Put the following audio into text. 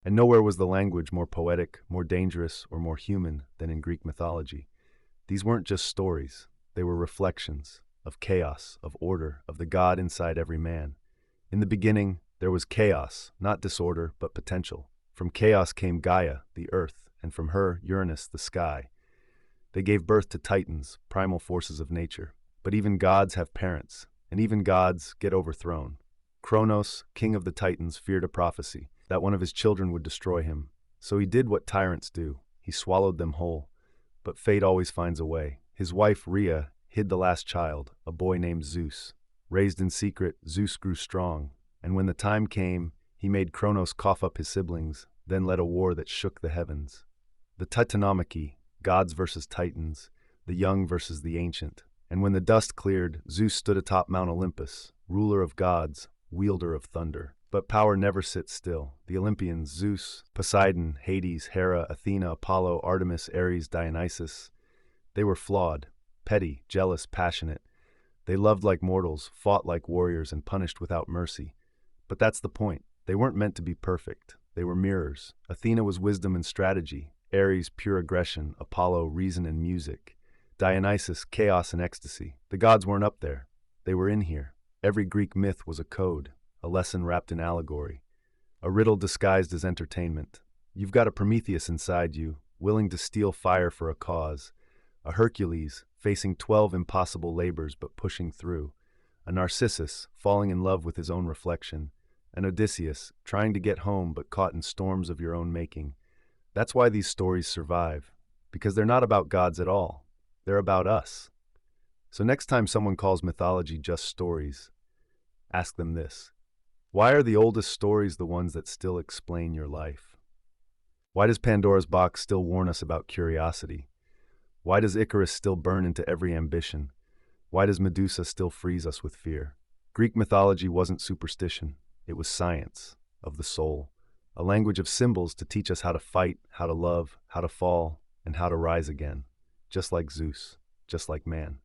And nowhere was the language more poetic, more dangerous, or more human than in Greek mythology. These weren't just stories, they were reflections of chaos, of order, of the God inside every man. In the beginning, there was chaos, not disorder, but potential. From chaos came Gaia, the earth, and from her, Uranus, the sky. They gave birth to titans, primal forces of nature. But even gods have parents, and even gods get overthrown. Kronos, king of the Titans, feared a prophecy that one of his children would destroy him. So he did what tyrants do. He swallowed them whole. But fate always finds a way. His wife, Rhea, hid the last child, a boy named Zeus. Raised in secret, Zeus grew strong, and when the time came, he made Kronos cough up his siblings, then led a war that shook the heavens. The Titanomachy, gods versus titans, the young versus the ancient. And when the dust cleared, Zeus stood atop Mount Olympus, ruler of gods, wielder of thunder. But power never sits still. The Olympians, Zeus, Poseidon, Hades, Hera, Athena, Apollo, Artemis, Ares, Dionysus, they were flawed, petty, jealous, passionate. They loved like mortals, fought like warriors, and punished without mercy. But that's the point. They weren't meant to be perfect. They were mirrors. Athena was wisdom and strategy, Ares, pure aggression, Apollo, reason and music, Dionysus, chaos and ecstasy. The gods weren't up there. They were in here. Every Greek myth was a code, a lesson wrapped in allegory, a riddle disguised as entertainment. You've got a Prometheus inside you, willing to steal fire for a cause, a Hercules, facing 12 impossible labors but pushing through, a Narcissus, falling in love with his own reflection, an Odysseus, trying to get home but caught in storms of your own making. That's why these stories survive, because they're not about gods at all. They're about us. So next time someone calls mythology just stories, ask them this. Why are the oldest stories the ones that still explain your life? Why does Pandora's box still warn us about curiosity? Why does Icarus still burn into every ambition? Why does Medusa still freeze us with fear? Greek mythology wasn't superstition. It was science of the soul, a language of symbols to teach us how to fight, how to love, how to fall, and how to rise again, just like Zeus, just like man.